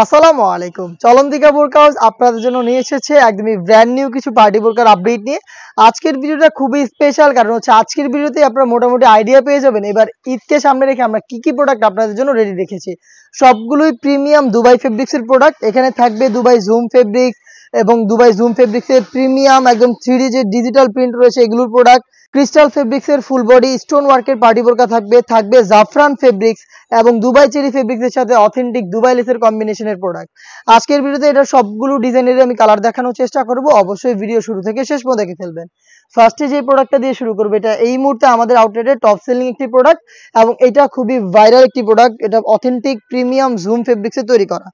আসসালামু আলাইকুম। চলন্তিকা বোরকা হাউস আপনাদের জন্য নিয়ে এসেছে একদমই ব্র্যান্ড নিউ কিছু পার্টি বোরকার আপডেট নিয়ে। আজকের ভিডিওটা খুবই স্পেশাল, কারণ হচ্ছে আজকের ভিডিওতে আপনারা মোটামুটি আইডিয়া পেয়ে যাবেন এবার ঈদকে সামনে রেখে আমরা কি প্রোডাক্ট আপনাদের জন্য রেডি রেখেছি। সবগুলোই প্রিমিয়াম দুবাই ফেব্রিক্সের প্রোডাক্ট। এখানে থাকবে দুবাই জুম ফেব্রিক্স এবং দুবাই জুম ফেব্রিক্সের প্রিমিয়াম একদম 3D যে ডিজিটাল প্রিন্ট রয়েছে এগুলোর প্রোডাক্ট। ক্রিস্টাল ফেব্রিক্সের ফুল বডি স্টোন ওয়ার্কের পার্টি বোরকা থাকবে জাফরান ফেব্রিক্স এবং দুবাই চেরি ফেব্রিক্সের সাথে অথেন্টিক দুবাই লেসের কম্বিনেশনের প্রোডাক্ট। আজকের ভিডিওতে এটা সবগুলো ডিজাইনের আমি কালার দেখানোর চেষ্টা করব, অবশ্যই ভিডিও শুরু থেকে শেষ পর্যন্ত দেখে ফেলবেন। ফার্স্টে যে প্রোডাক্টটা দিয়ে শুরু করব, এটা এই মুহূর্তে আমাদের আউটলেটের টপ সেলিং একটি প্রোডাক্ট এবং এটা খুবই ভাইরাল একটি প্রোডাক্ট। এটা অথেন্টিক প্রিমিয়াম জুম ফেব্রিক্সে তৈরি করা।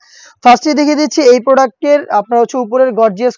ফার্স্টে দেখিয়ে দিচ্ছি এই প্রোডাক্টের আপনার হচ্ছে উপরের গর্জিয়াস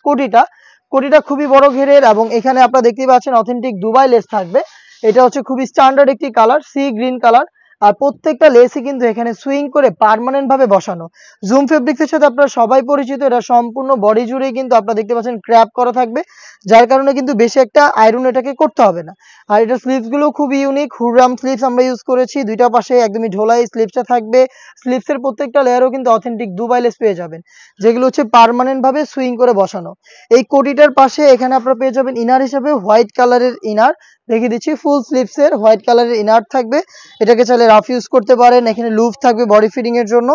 কোটিটা খুবই বড় ঘেরের এবং এখানে আপনারা দেখতেই পাচ্ছেন অথেন্টিক দুবাই লেস থাকবে। এটা হচ্ছে খুবই স্ট্যান্ডার্ড একটি কালার, সি গ্রিন কালার। আর প্রত্যেকটা লেসই কিন্তু এখানে সুইং করে পার্মানেন্ট ভাবে বসানো। জুম ফেব্রিক্সের সাথে আপনারা সবাই পরিচিত, এটা সম্পূর্ণ বডি জুড়েই কিন্তু আপনারা দেখতে পাচ্ছেন ক্র্যাপ করা থাকবে, যার কারণে কিন্তু বেশি একটা আয়রন এটাকে করতে হবে না। আর এটা স্লিভস গুলো খুব ইউনিক, হুররাম স্লিভস আমরা ইউজ করেছি। দুইটা পাশে একদমই ঢোলাই স্লিভসটা থাকবে। স্লিভসের প্রত্যেকটা লেয়ারও কিন্তু অথেন্টিক দুবাই লেস পেয়ে যাবেন, যেগুলো হচ্ছে পার্মানেন্ট ভাবে সুইং করে বসানো। এই কোটিটার পাশে এখানে আপনারা পেয়ে যাবেন ইনার হিসেবে হোয়াইট কালারের ইনার। দেখিয়ে দিচ্ছি ফুল স্লিভসের হোয়াইট কালারের ইনার থাকবে। এটাকে চাইলে রাফ ইউজ করতে পারেন। এখানে লুপ থাকবে বডি ফিটিং এর জন্য।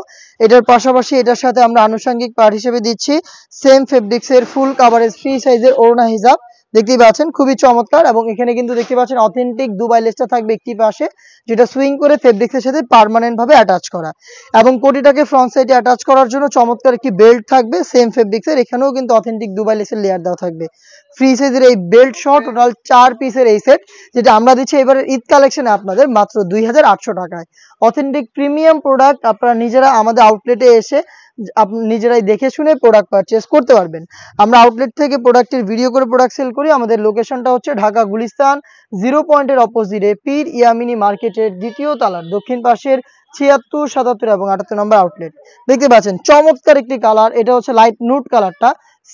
এটার পাশাপাশি এটার সাথে আমরা আনুষঙ্গিক পার্ট হিসেবে দিচ্ছি সেম ফেব্রিক্সের ফুল কাভারেজ ফ্রি সাইজের ওড়না হিজাব। দেখতেই পাচ্ছেন খুবই চমৎকার এবং এখানে কিন্তু দেখতে পাচ্ছেন অথেন্টিক দুবাই লেসটা থাকবে একটি পাশে, যেটা সুইং করে ফেব্রিক্সের সাথে পার্মানেন্ট ভাবে অ্যাটাচ করা। এবং কোটিটাকে ফ্রন্ট সাইডে অ্যাটাচ করার জন্য চমৎকার একটি বেল্ট থাকবে সেম ফেব্রিক্সের। এখানেও কিন্তু অথেন্টিক দুবাই লেসের লেয়ার দেওয়া থাকবে। ফ্রি সাইজের এই বেল্ট সহ টোটাল 4 পিসের এই সেট, যেটা আমরা দিচ্ছি এবারে ঈদ কালেকশনে আপনাদের মাত্র 2800 টাকায়। অথেন্টিক প্রিমিয়াম প্রোডাক্ট আপনারা নিজেরা আমাদের আউটলেটে এসে নিজেরাই দেখে শুনে প্রোডাক্ট পারচেস করতে পারবেন। আমরা আউটলেট থেকে প্রোডাক্টের ভিডিও করে প্রোডাক্ট সেল করি। আমাদের লোকেশনটা হচ্ছে ঢাকা গুলিস্তান 0 পয়েন্টের অপোজিটে পীর ইয়ামিনী মার্কেটের দ্বিতীয় তলার দক্ষিণ পাশের 76, 77 এবং 78 নম্বর আউটলেট। দেখতে পাচ্ছেন চমৎকার একটি কালার, এটা হচ্ছে লাইট নুট কালারটা।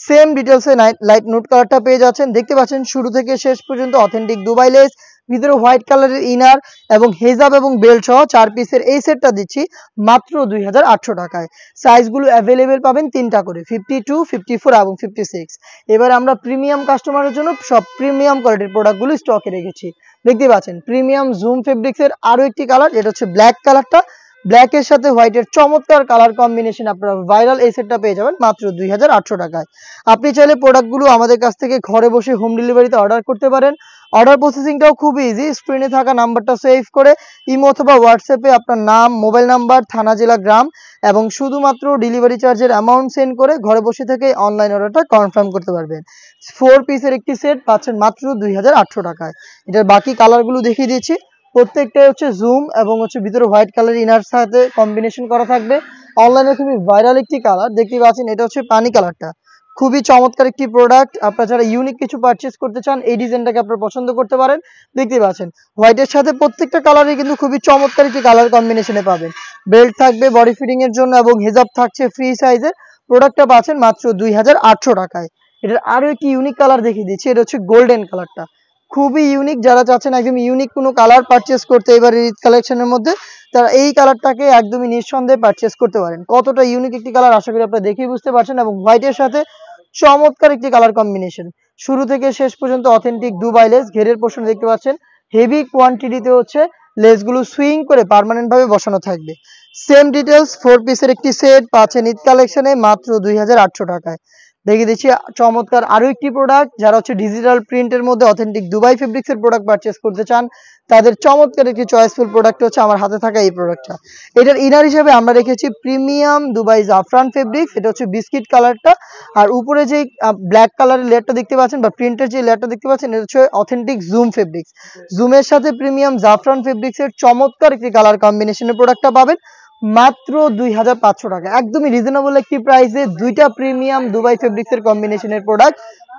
সেম ডিটেলসে লাইট নুট কালারটা পেয়ে যাচ্ছেন। দেখতে পাচ্ছেন শুরু থেকে শেষ পর্যন্ত অথেন্টিক দুবাই লেস, ভিতরে হোয়াইট কালারের ইনার এবং হেজাব এবং বেল্ট সহ 4 পিসের এই সেটটা দিচ্ছি মাত্র 2800 টাকায়। সাইজগুলো অ্যাভেলেবেল পাবেন 3টা করে, 52, 54 এবং 56। এবার আমরা প্রিমিয়াম কাস্টমারের জন্য সব প্রিমিয়াম কোয়ালিটির প্রোডাক্টগুলো স্টকে রেখেছি। দেখতে পাচ্ছেন প্রিমিয়াম জুম ফেব্রিক্সের আরো একটি কালার, এটা হচ্ছে ব্ল্যাক কালারটা। ব্ল্যাকের সাথে হোয়াইটের চমৎকার কালার কম্বিনেশন আপনারা ভাইরাল এই সেটটা পেয়ে যাবেন মাত্র 2800 টাকায়। আপনি চাইলে প্রোডাক্টগুলো আমাদের কাছ থেকে ঘরে বসে হোম ডেলিভারিতে অর্ডার করতে পারেন। অর্ডার প্রসেসিংটাও খুব ইজি। স্ক্রিনে থাকা নাম্বারটা সেভ করে ইমো অথবা হোয়াটসঅ্যাপে আপনার নাম, মোবাইল নাম্বার, থানা, জেলা, গ্রাম এবং শুধুমাত্র ডেলিভারি চার্জের অ্যামাউন্ট সেন্ড করে ঘরে বসে থেকে অনলাইন অর্ডারটা কনফার্ম করতে পারবেন। 4 পিসের একটি সেট পাচ্ছেন মাত্র 2800 টাকায়। এটার বাকি কালারগুলো দেখিয়ে দিচ্ছি। প্রত্যেকটাই হচ্ছে জুম এবং হচ্ছে ভিতরে হোয়াইট কালার ইনার সাথে কম্বিনেশন করা থাকবে। অনলাইনে খুবই ভাইরাল একটি কালার দেখতে পাচ্ছেন, এটা হচ্ছে পানি কালারটা। খুবই চমৎকার একটি প্রোডাক্ট। আপনারা যারা ইউনিক কিছু পারচেস করতে চান এই ডিজাইনটাকে আপনারা পছন্দ করতে পারেন। দেখতে পাচ্ছেন হোয়াইটের সাথে প্রত্যেকটা কালারই কিন্তু খুবই চমৎকার একটি কালার কম্বিনেশনে পাবেন। বেল্ট থাকবে বডি ফিটিং এর জন্য এবং হেজাব থাকছে ফ্রি সাইজের। প্রোডাক্টটা পাচ্ছেন মাত্র 2800 টাকায়। এটার আরো একটি ইউনিক কালার দেখিয়ে দিচ্ছি, এটা হচ্ছে গোল্ডেন কালারটা। খুবই ইউনিক, যারা চাচ্ছেন একদম ইউনিক কোনো কালার পারচেস করতে এবারে ঈদ কালেকশনের মধ্যে, তারা এই কালারটাকে একদমই নিঃসন্দেহে পারচেস করতে পারেন। কতটা ইউনিক একটি কালার আশা করি আপনারা দেখেই বুঝতে পারছেন। এবং হোয়াইটের সাথে চমৎকার একটি কালার কম্বিনেশন, শুরু থেকে শেষ পর্যন্ত অথেন্টিক দুবাই লেস। ঘেরের পোর্শন দেখতে পাচ্ছেন হেভি কোয়ান্টিটিতে হচ্ছে লেসগুলো সুইং করে পার্মানেন্ট ভাবে বসানো থাকবে। সেম ডিটেলস 4 পিসের একটি সেট পাচ্ছেন ঈদ কালেকশনে মাত্র 2800 টাকায়। দেখিয়ে দিচ্ছি চমৎকার আরো একটি প্রোডাক্ট। যারা হচ্ছে ডিজিটাল প্রিন্টের মধ্যে অথেন্টিক দুবাই ফেব্রিক্সের প্রোডাক্ট পারচেস করতে চান তাদের চমৎকার একটি চয়েসফুল প্রোডাক্ট হচ্ছে আমার হাতে থাকা এই প্রোডাক্টটা। এটার ইনার হিসেবে আমরা রেখেছি প্রিমিয়াম দুবাই জাফরান ফেব্রিক্স। এটা হচ্ছে বিস্কিট কালারটা। আর উপরে যে ব্ল্যাক কালারের লেয়ারটা দেখতে পাচ্ছেন বা প্রিন্টের যে লেয়ারটা দেখতে পাচ্ছেন এটা হচ্ছে অথেন্টিক জুম ফেব্রিক্স। জুমের সাথে প্রিমিয়াম জাফরান ফেব্রিক্সের চমৎকার একটি কালার কম্বিনেশনের প্রোডাক্টটা পাবেন মাত্র 2500 টাকা। একদমই রিজনেবল একটি প্রাইসে দুইটা প্রিমিয়াম দুবাই ফেব্রিক্সের কম্বিনেশনের প্রোডাক্ট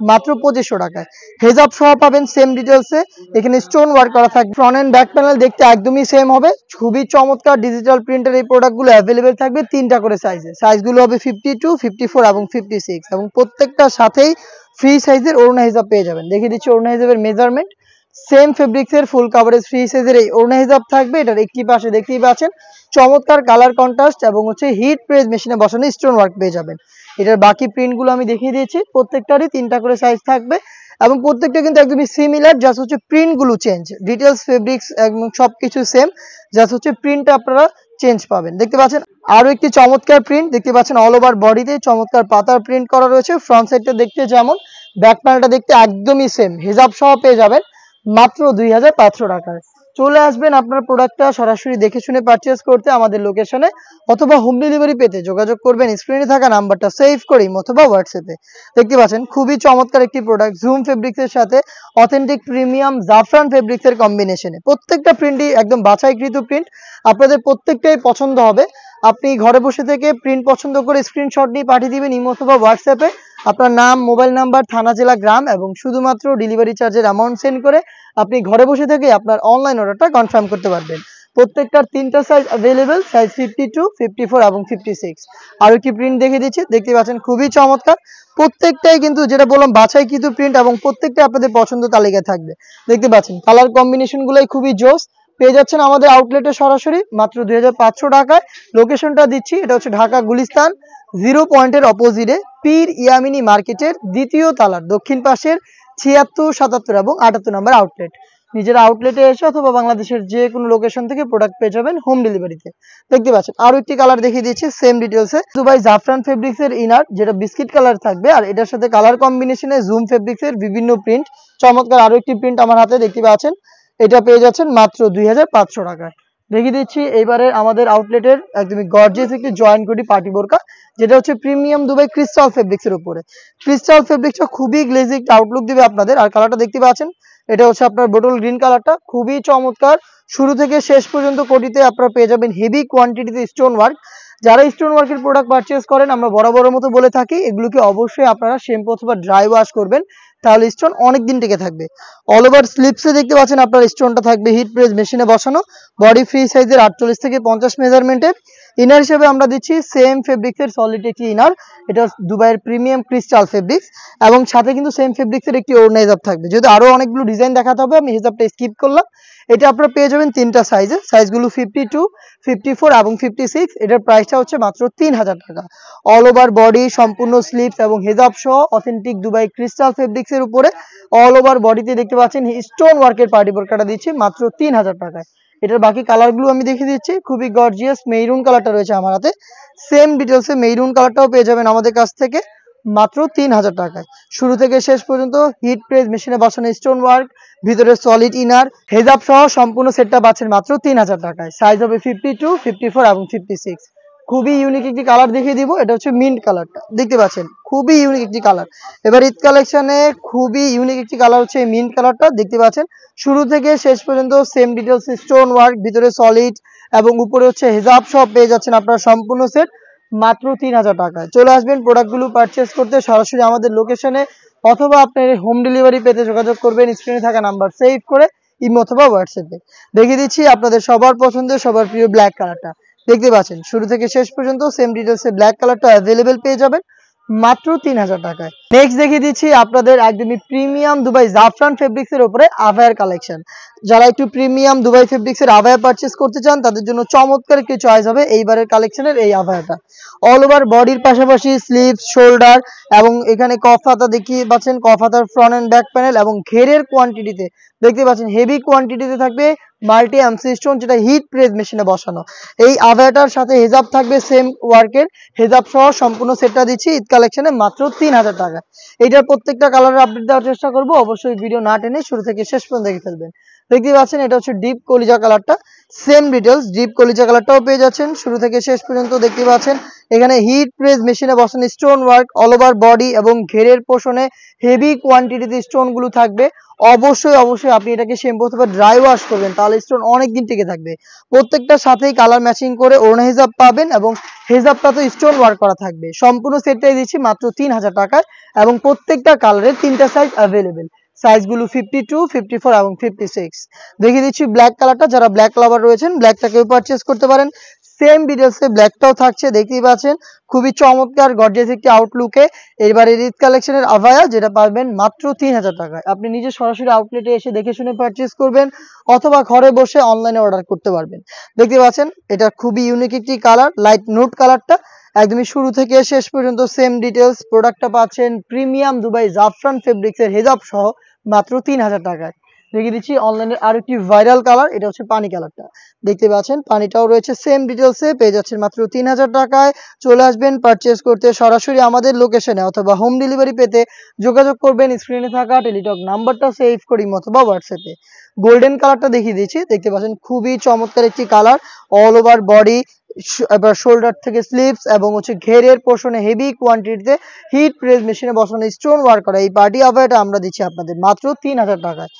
মাত্র 2500 টাকায়। হেজাব সহ পাবেন সেম ডিটেলসে। এখানে স্টোন ওয়ার্ক করা থাকবে। ফ্রন্ট এন্ড ব্যাক প্যানেল দেখতে একদমই সেম হবে। খুবই চমৎকার ডিজিটাল প্রিন্টের এই প্রোডাক্টগুলো অ্যাভেলেবেল থাকবে 3টা করে সাইজে। সাইজগুলো হবে 52, 54 এবং 56 এবং প্রত্যেকটার সাথেই ফ্রি সাইজের ওড়না হিসাব পেয়ে যাবেন। দেখিয়ে দিচ্ছি ওড়না হিসাবের মেজারমেন্ট। সেম ফেব্রিক্সের ফুল কাভারেজ ফ্রি সাইজের এই ওড়না হিজাব থাকবে। এটার একটি পাশে দেখতেই পাচ্ছেন চমৎকার কালার কন্ট্রাস্ট এবং হচ্ছে হিট প্রেস মেশিনে বসানো স্টোন ওয়ার্ক পেয়ে যাবেন। এটার বাকি প্রিন্টগুলো আমি দেখিয়ে দিয়েছি, প্রত্যেকটারই 3টা করে সাইজ থাকবে এবং প্রত্যেকটা কিন্তু একদমই সিমিলার, জাস্ট হচ্ছে প্রিন্টগুলো চেঞ্জ। ডিটেলস ফেব্রিক্স একদম সবকিছু সেম, জাস্ট হচ্ছে প্রিন্টটা আপনারা চেঞ্জ পাবেন। দেখতে পাচ্ছেন আরো একটি চমৎকার প্রিন্ট, দেখতে পাচ্ছেন অল ওভার বডিতে চমৎকার পাতার প্রিন্ট করা রয়েছে। ফ্রন্ট সাইডটা দেখতে যেমন, ব্যাক প্যানেলটা দেখতে একদমই সেম, হিজাব সহ পেয়ে যাবেন মাত্র 2500 টাকায়। চলে আসবেন আপনার প্রোডাক্টটা সরাসরি দেখে শুনে পারচেজ করতে আমাদের লোকেশনে, অথবা হোম ডেলিভারি পেতে যোগাযোগ করবেন স্ক্রিনে থাকা নাম্বারটা সেভ করে অথবা হোয়াটসঅ্যাপে। দেখতে পাচ্ছেন খুবই চমৎকার একটি প্রোডাক্ট, জুম ফেব্রিক্সের সাথে অথেন্টিক প্রিমিয়াম জাফরান ফেব্রিক্সের কম্বিনেশনে। প্রত্যেকটা প্রিন্টই একদম বাছাইকৃত প্রিন্ট, আপনাদের প্রত্যেকটাই পছন্দ হবে। আপনি ঘরে বসে থেকে প্রিন্ট পছন্দ করে স্ক্রিনশট নিয়ে পাঠিয়ে দিবেন ইমো অথবা হোয়াটসঅ্যাপে, আপনার নাম, মোবাইল নাম্বার, থানা, জেলা, গ্রাম এবং শুধুমাত্র ডেলিভারি চার্জের অ্যামাউন্ট সেন্ড করে আপনি ঘরে বসে থেকে আপনার অনলাইন অর্ডারটা কনফার্ম করতে পারবেন। প্রত্যেকটার 3টা সাইজ অ্যাভেলেবেল, সাইজ 52, 54 এবং 56। আর একটি প্রিন্ট দেখিয়ে দিচ্ছি, দেখতে পাচ্ছেন খুবই চমৎকার। প্রত্যেকটাই কিন্তু যেটা বললাম বাছাইকৃত প্রিন্ট এবং প্রত্যেকটাই আপনাদের পছন্দ তালিকায় থাকবে। দেখতে পাচ্ছেন কালার কম্বিনেশন গুলোই খুবই জোস। পেয়ে যাচ্ছেন আমাদের আউটলেটে সরাসরি মাত্র 2500 টাকায়। লোকেশনটা দিচ্ছি, এটা হচ্ছে ঢাকা গুলিস্তান 0 পয়েন্টের অপোজিটে পীর ইয়ামিনী মার্কেটের 2য় তলার দক্ষিণ পাশের 76, 77 এবং 78 নম্বর আউটলেট। নিজের আউটলেটে এসে অথবা বাংলাদেশের যে কোনো লোকেশন থেকে প্রোডাক্ট পেয়ে যাবেন হোম ডেলিভারিতে। দেখতে পাচ্ছেন আরো একটি কালার দেখিয়ে দিচ্ছি সেম ডিটেলসে, দুবাই জাফরান ফেব্রিক্স এর ইনার, যেটা বিস্কিট কালার থাকবে আর এটার সাথে কালার কম্বিনেশনে জুম ফেব্রিক্স এর বিভিন্ন প্রিন্ট। চমৎকার আরো একটি প্রিন্ট আমার হাতে দেখতে পাচ্ছেন, এটা পেয়ে যাচ্ছেন মাত্র 2500 টাকায়। দেখিয়ে দিচ্ছি এইবারে আমাদের আউটলেটের একদমই গর্জিয়াস একটি জয়েন্ট কোটি পার্টি বোরকা, যেটা হচ্ছে প্রিমিয়াম দুবাই ক্রিস্টাল ফেব্রিক্স এর উপরে। ক্রিস্টাল ফেব্রিক্সটা খুবই গ্লেজি একটা আউটলুক দিবে আপনাদের। আর কালারটা দেখতে পাচ্ছেন, এটা হচ্ছে আপনার বোটল গ্রিন কালারটা, খুবই চমৎকার। শুরু থেকে শেষ পর্যন্ত কোটিতে আপনারা পেয়ে যাবেন হেভি কোয়ান্টিটিতে স্টোন ওয়ার্ক। যারা স্টোন ওয়ার্কের প্রোডাক্ট পারচেজ করেন, আমরা বরাবরের মতো বলে থাকি এগুলোকে অবশ্যই আপনারা শ্যাম্পু অথবা ড্রাই ওয়াশ করবেন, তাহলে স্টোন অনেক দিন টিকে থাকবে। অল ওভার স্লিপসে দেখতে পাচ্ছেন আপনার স্টোনটা থাকবে হিট প্রেস মেশিনে বসানো, বডি ফ্রি সাইজের 48 থেকে 50 মেজারমেন্টের। ইনার হিসেবে আমরা দিচ্ছি সেম ফেব্রিক্সের সলিড একটি ইনার, এটা দুবাইয়ের প্রিমিয়াম ক্রিস্টাল ফেব্রিক্স এবং সাথে কিন্তু সেম ফেব্রিক্সের একটি ওড়না হিজাব থাকবে। যদি আরো অনেকগুলো ডিজাইন দেখাতে হবে আমি হিজাবটা স্কিপ করলাম। এটা আপনারা পেয়ে যাবেন 3টা সাইজে, সাইজগুলো 52, 54 এবং 56। এটার প্রাইসটা হচ্ছে মাত্র 3000 টাকা। অল ওভার বডি সম্পূর্ণ স্লিপস এবং হিজাব সহ অথেন্টিক দুবাই ক্রিস্টাল ফেব্রিক্স এর উপরে অল ওভার বডিতে দেখতে পাচ্ছেন স্টোন ওয়ার্কের পার্টি বোরকাটা দিচ্ছি মাত্র 3000 টাকায়। এটার বাকি কালারগুলো আমি দেখিয়ে দিচ্ছি, খুবই গর্জিয়াস মেরুন কালারটা রয়েছে আমার হাতে, সেম ডিটেলসে মেরুন কালারটাও পেয়ে যাবেন আমাদের কাছ থেকে মাত্র 3000 টাকায়। শুরু থেকে শেষ পর্যন্ত হিট প্রেস মেশিনে বসানো স্টোন ওয়ার্ক, ভিতরে সলিড ইনার, হেজাব সহ সম্পূর্ণ সেটটা পাচ্ছেন মাত্র 3000 টাকায়। সাইজ হবে 52, 54 এবং 56। খুবই ইউনিক একটি কালার দেখিয়ে দিব, এটা হচ্ছে মিন্ট কালারটা, দেখতে পাচ্ছেন খুবই ইউনিক একটি কালার। এবার ঈদ কালেকশনে খুবই ইউনিক একটি কালার হচ্ছে এই মিন্ট কালারটা, দেখতে পাচ্ছেন শুরু থেকে শেষ পর্যন্ত সেম ডিটেলস স্টোন ওয়ার্ক, ভিতরে সলিড এবং উপরে হচ্ছে হিজাব সহ পেয়ে যাচ্ছেন আপনারা সম্পূর্ণ সেট মাত্র 3000 টাকায়। চলে আসবেন প্রোডাক্টগুলো পারচেস করতে সরাসরি আমাদের লোকেশনে, অথবা আপনার হোম ডেলিভারি পেতে যোগাযোগ করবেন স্ক্রিনে থাকা নাম্বার সেভ করে ইমো অথবা হোয়াটসঅ্যাপে। দেখিয়ে দিচ্ছি আপনাদের সবার পছন্দের সবার প্রিয় ব্ল্যাক কালারটা, দেখতে পাচ্ছেন শুরু থেকে শেষ পর্যন্ত সেম ডিটেলসে ব্ল্যাক কালারটা অ্যাভেলেবেল পেয়ে যাবেন মাত্র 3000 টাকায়। নেক্সট দেখিয়ে দিচ্ছি আপনাদের একদমই প্রিমিয়াম দুবাই জাফরান ফেব্রিক্স এর উপরে আভায়ার কালেকশন। যারা একটু প্রিমিয়াম দুবাই ফেব্রিক্স এর আভায়া পারচেজ করতে চান তাদের জন্য চমৎকার একটি চয়েস হবে এইবারের কালেকশনের এই আভায়াটা। অল ওভার বডির পাশাপাশি স্লিভস, শোল্ডার এবং এখানে কফ হাতা দেখিয়ে পাচ্ছেন, কফ হাতার ফ্রন্ট এন্ড ব্যাক প্যানেল এবং ঘেরের কোয়ান্টিটিতে দেখতে পাচ্ছেন হেভি কোয়ান্টিটিতে থাকবে মাল্টি এমসি স্টোন, যেটা হিট প্রেস মেশিনে বসানো। এই আভায়াটার সাথে হেজাব থাকবে সেম ওয়ার্কের, হেজাব সহ সম্পূর্ণ সেটটা দিচ্ছি ঈদ কালেকশনে মাত্র 3000 টাকা। এইটার প্রত্যেকটা কালারের আপডেট দেওয়ার চেষ্টা করবো, অবশ্যই ভিডিও না টেনে শুরু থেকে শেষ পর্যন্ত দেখে ফেলবেন। দেখতে পাচ্ছেন এটা হচ্ছে ডিপ কলিজা কালারটা, সেম ডিটেলস ডিপ কলিজা কালারটাও পেয়ে যাচ্ছেন শুরু থেকে শেষ পর্যন্ত। দেখতে পাচ্ছেন এখানে হিট প্রেস মেশিনে বসানো stone work, all over body এবং ঘেরের পোষণে হেভি কোয়ান্টিটিতে স্টোন গুলো থাকবে। অবশ্যই আপনি এটাকে শ্যাম্পু অথবা ড্রাই ওয়াশ করবেন, তাহলে স্টোন অনেক দিন টিকে থাকবে। প্রত্যেকটার সাথেই কালার ম্যাচিং করে ওড়না হিজাব পাবেন এবং হিজাবটা তো স্টোন ওয়ার্ক করা থাকবে। সম্পূর্ণ সেটটাই দিচ্ছি মাত্র 3000 টাকায় এবং প্রত্যেকটা কালারের 3টা সাইজ অ্যাভেলেবেল, সাইজগুলো 52, 54 এবং 56। দেখিয়ে দিচ্ছি ব্ল্যাক কালারটা, যারা ব্ল্যাক লাভার রয়েছেন ব্ল্যাকটাকেও পারচেজ করতে পারেন। সেম ডিটেলসে ব্ল্যাকটাও থাকছে, দেখতেই পাচ্ছেন খুবই চমৎকার গর্জিয়াস একটি আউটলুকে। এবারে ঈদ কালেকশনের আভায়া যেটা পাবেন মাত্র 3000 টাকায়। আপনি নিজে সরাসরি আউটলেটে এসে দেখে শুনে পারচেজ করবেন অথবা ঘরে বসে অনলাইনে অর্ডার করতে পারবেন। দেখতে পাচ্ছেন এটা খুবই ইউনিক একটি কালার, লাইট নোট কালারটা একদমই শুরু থেকে শেষ পর্যন্ত সেম ডিটেলস। প্রোডাক্টটা পাচ্ছেন প্রিমিয়াম দুবাই জাফরান ফেব্রিক্সের হেজাব সহ মাত্র 3000 টাকায়। দেখিয়ে দিচ্ছি অনলাইনের আরেকটি ভাইরাল কালার, এটা হচ্ছে পানি কালারটা। দেখতে পাচ্ছেন পানিটাও রয়েছে সেম ডিটেলসে, পেয়ে যাচ্ছেন মাত্র 3000 টাকায়। চলে আসবেন পারচেজ করতে সরাসরি আমাদের লোকেশনে অথবা হোম ডেলিভারি পেতে যোগাযোগ করবেন স্ক্রিনে থাকা টেলিটক নাম্বারটা সেভ করি অথবা হোয়াটসঅ্যাপে। গোল্ডেন কালারটা দেখিয়ে দিচ্ছি, দেখতে পাচ্ছেন খুবই চমৎকার একটি কালার। অল ওভার বডি, এবার শোল্ডার থেকে স্লিভস এবং হচ্ছে ঘেরের পোর্শনে হেভি কোয়ান্টিটিতে হিট প্রেস মেশিনে বসানো স্টোন ওয়ার্ক করা এই পার্টি আভায়াটা আমরা দিচ্ছি আপনাদের মাত্র 3000 টাকায়।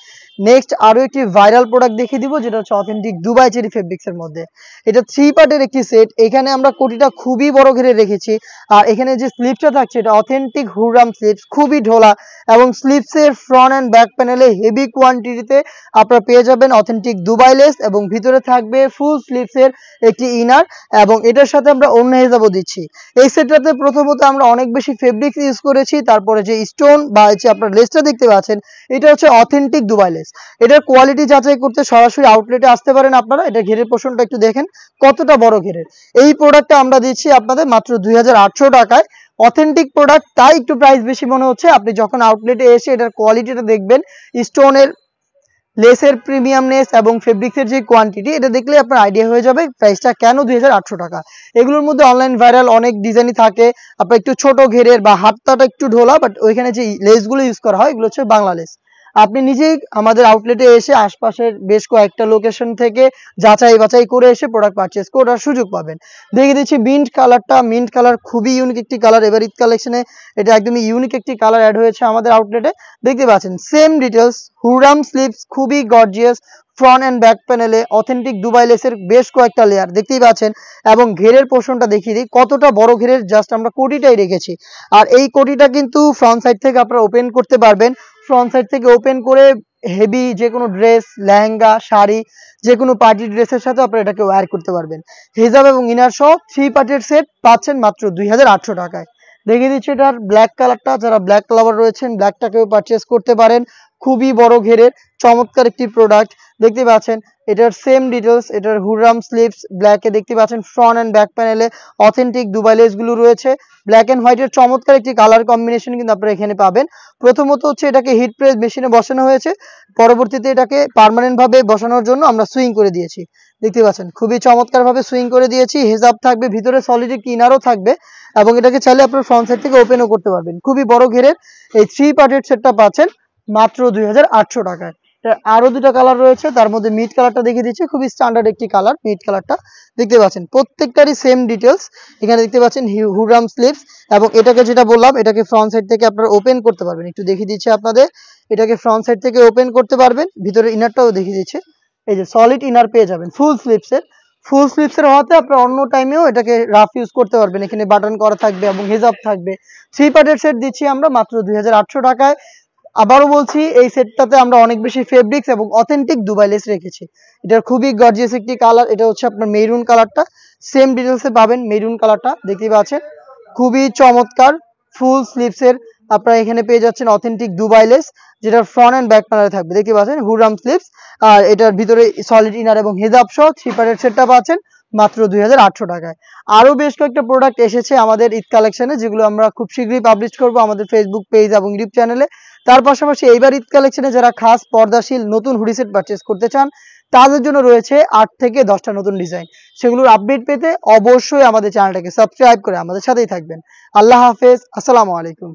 নেক্সট আরো একটি ভাইরাল প্রোডাক্ট দেখিয়ে দিব যেটা হচ্ছে অথেন্টিক দুবাই চেরি ফেব্রিক্সের মধ্যে। এটা 3 পার্টের একটি সেট। এখানে আমরা কোটিটা খুবই বড় ঘেরে রেখেছি, আর এখানে যে স্লিপসটা থাকছে এটা অথেন্টিক হুররাম স্লিপস, খুবই ঢোলা এবং স্লিপসের ফ্রন্ট অ্যান্ড ব্যাক প্যানেলে হেভি কোয়ান্টিটিতে আপনারা পেয়ে যাবেন অথেন্টিক দুবাই লেস এবং ভিতরে থাকবে ফুল স্লিপসের একটি ইনার এবং এটার সাথে আমরা অন্য হেজাবও দিচ্ছি। এই সেটটাতে প্রথমত আমরা অনেক বেশি ফেব্রিক্স ইউজ করেছি, তারপরে যে স্টোন বা হচ্ছে আপনার লেসটা দেখতে পাচ্ছেন এটা হচ্ছে অথেন্টিক দুবাই লেস। এটার কোয়ালিটি যাচাই করতে সরাসরি আউটলেটে আসতে পারেন আপনারা। এটা ঘেরের পোর্শনটা একটু দেখেন কতটা বড় ঘেরের। এই প্রোডাক্টটা আমরা দিচ্ছি আপনাদের মাত্র 2800 টাকায়। অথেন্টিক প্রোডাক্ট তাই একটু প্রাইস বেশি মনে হচ্ছে, আপনি যখন আউটলেটে এসে এটার কোয়ালিটিটা দেখবেন, স্টোনের লেসের প্রিমিয়ামনেস এবং ফেব্রিক্সের যে কোয়ান্টিটি এটা দেখলে আপনার আইডিয়া হয়ে যাবে প্রাইসটা কেন 2800 টাকা। এগুলোর মধ্যে অনলাইন ভাইরাল অনেক ডিজাইনই থাকে, আপনার একটু ছোট ঘেরের বা হাতটাটা একটু ঢোলা, বাট ওইখানে যে লেসগুলো ইউজ করা হয় এগুলো হচ্ছে বাংলা লেস। আপনি নিজেই আমাদের আউটলেটে এসে আশপাশের বেশ কয়েকটা লোকেশন থেকে যাচাই বাছাই করে এসে প্রোডাক্ট পারচেজ করার সুযোগ পাবেন। দেখিয়ে দিচ্ছি মিন্ট কালারটা। মিন্ট কালার খুবই ইউনিক একটি কালার, এবার ঈদ কালেকশনে এটা একদমই ইউনিক একটি কালার অ্যাড হয়েছে আমাদের আউটলেটে। দেখতে পাচ্ছেন সেম ডিটেলস, হুররাম স্লিপস, খুবই গর্জিয়াস, ফ্রন্ট অ্যান্ড ব্যাক প্যানেলে অথেন্টিক দুবাই লেসের বেশ কয়েকটা লেয়ার দেখতেই পাচ্ছেন এবং ঘেরের পোর্শনটা দেখিয়ে দিই কতটা বড় ঘেরের, জাস্ট আমরা কোটিটাই রেখেছি। আর এই কোটিটা কিন্তু ফ্রন্ট সাইড থেকে আপনারা ওপেন করতে পারবেন। ফ্রন্ট সাইড থেকে ওপেন করে হেভি যে কোনো ড্রেস, লেহেঙ্গা, শাড়ি, যে কোনো পার্টি ড্রেসের সাথে আপনারা এটাকে ওয়্যার করতে পারবেন। হিজাব এবং ইনার সহ 3 পার্টের সেট পাচ্ছেন মাত্র 2800 টাকায়। দেখিয়ে দিচ্ছি এটার ব্ল্যাক কালারটা, যারা ব্ল্যাক লাভার রয়েছেন ব্ল্যাকটাকেও পারচেজ করতে পারেন। খুবই বড় ঘেরের চমৎকার একটি প্রোডাক্ট দেখতে পাচ্ছেন। এটার সেম ডিটেলস, এটার হুররাম স্লিপস ব্ল্যাকে দেখতে পাচ্ছেন, ফ্রন্ট অ্যান্ড ব্যাক প্যানেলে অথেন্টিক দুবাই লেসগুলো রয়েছে। ব্ল্যাক অ্যান্ড হোয়াইটের চমৎকার একটি কালার কম্বিনেশন কিন্তু আপনারা এখানে পাবেন। প্রথমত হচ্ছে এটাকে হিট প্রেস মেশিনে বসানো হয়েছে, পরবর্তীতে এটাকে পার্মানেন্ট ভাবে বসানোর জন্য আমরা সুইং করে দিয়েছি। দেখতে পাচ্ছেন খুবই চমৎকার ভাবে সুইং করে দিয়েছি। হেজাব থাকবে, ভিতরে সলিড একটি ইনারও থাকবে এবং এটাকে চাইলে আপনার ফ্রন্ট সাইড থেকে ওপেনও করতে পারবেন। খুবই বড় ঘেরের এই 3 পার্টের সেটটা পাচ্ছেন মাত্র 2800 টাকায়। আরো দুটো কালার রয়েছে, তার মধ্যে মিড কালারটা দেখিয়ে দিচ্ছি, খুবই স্ট্যান্ডার্ড একটি কালার মিড কালারটা। দেখতে পাচ্ছেন প্রত্যেকটারই সেম ডিটেলস। এখানে দেখতে পাচ্ছেন হুররাম স্লিপস এবং এটাকে যেটা বললাম এটাকে ফ্রন্ট সাইড থেকে আপনারা ওপেন করতে পারবেন। একটু দেখিয়ে দিচ্ছি আপনাদের, এটাকে ফ্রন্ট সাইড থেকে ওপেন করতে পারবেন। ভিতরে ইনারটাও দেখিয়ে দিচ্ছে, এই যে সলিড ইনার পেয়ে যাবেন ফুল স্লিপসের। ফুল স্লিপসের হওয়াতে আপনারা অন্য টাইমেও এটাকে রাফ ইউজ করতে পারবেন। এখানে বাটন করা থাকবে এবং হেজাব থাকবে। 3 পার্টের সেট দিচ্ছি আমরা মাত্র 2800 টাকায়। আবারও বলছি এই সেটটাতে আমরা অনেক বেশি ফেব্রিক্স এবং অথেন্টিক দুবাই লেস রেখেছি। এটার খুবই গর্জিয়াস একটি কালার, এটা হচ্ছে আপনার মেরুন কালারটা। সেম ডিটেলসে পাবেন মেরুন কালারটা, দেখতেই পাচ্ছেন খুবই চমৎকার ফুল স্লিভসের আপনারা এখানে পেয়ে যাচ্ছেন অথেন্টিক দুবাই লেস, যেটার ফ্রন্ট অ্যান্ড ব্যাক প্যানেলে থাকবে। দেখতে পাচ্ছেন হুররাম স্লিভস, আর এটার ভিতরে সলিড ইনার এবং হেজাব সহ 3 পার্টের সেটটা পাচ্ছেন মাত্র 2800 টাকায়। আরো বেশ কয়েকটা প্রোডাক্ট এসেছে আমাদের ঈদ কালেকশনে, যেগুলো আমরা খুব শীঘ্রই পাবলিশ করব আমাদের ফেসবুক পেজ এবং ইউটিউব চ্যানেলে। তার পাশাপাশি এইবার ঈদ কালেকশনে যারা খাস পর্দাশীল নতুন হুডি সেট পারচেজ করতে চান তাদের জন্য রয়েছে 8 থেকে 10টা নতুন ডিজাইন। সেগুলোর আপডেট পেতে অবশ্যই আমাদের চ্যানেলটাকে সাবস্ক্রাইব করে আমাদের সাথেই থাকবেন। আল্লাহ হাফেজ, আসসালামু আলাইকুম।